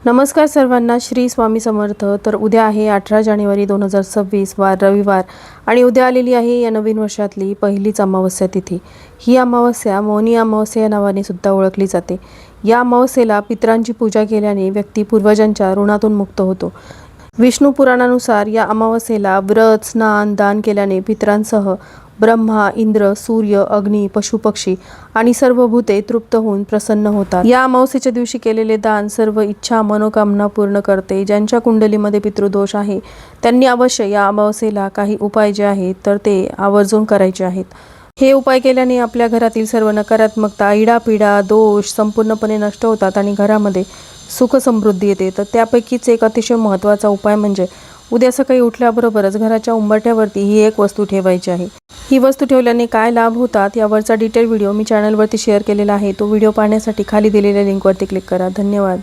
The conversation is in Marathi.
नमस्कार सर्वांना, श्री स्वामी समर्थ. तर उद्या आहे 18 जानेवारी 2026 वार रविवार आणि उद्या आलेली आहे या नवीन वर्षातली पहिलीच अमावस्या तिथी. ही अमावस्या मौनी अमावस्या या नावाने सुद्धा ओळखली जाते. या अमावस्येला पितरांची पूजा केल्याने व्यक्ती पूर्वजांच्या ऋणातून मुक्त होतो. विष्णू पुराणानुसार या अमावस्येला व्रत, स्नान, दान केल्याने पितरांसह ब्रह्मा, इंद्र, सूर्य, अग्नी, पशुपक्षी आणि सर्व भूते तृप्त होऊन प्रसन्न होतात. या अमावस्येच्या दिवशी केलेले दान सर्व इच्छा मनोकामना पूर्ण करते. ज्यांच्या कुंडलीमध्ये पितृदोष आहे त्यांनी अवश्य या अमावस्येला काही उपाय जे आहेत तर ते आवर्जून करायचे आहेत. हे उपाय केल्याने आपल्या घरातील सर्व नकारात्मकता, इडापिडा, दोष संपूर्णपणे नष्ट होतात आणि घरामध्ये सुख समृद्धी येते. तर त्यापैकीच एक अतिशय महत्त्वाचा उपाय म्हणजे उद्या सकाळी उठल्याबरोबरच घराच्या उंबरठ्यावरती ही एक वस्तू ठेवायची आहे. ही वस्तू ठेवल्याने काय लाभ होतात यावरचा डिटेल व्हिडिओ मी चॅनलवरती शेअर केलेला आहे. तो व्हिडिओ पाहण्यासाठी खाली दिलेल्या लिंकवरती क्लिक करा. धन्यवाद.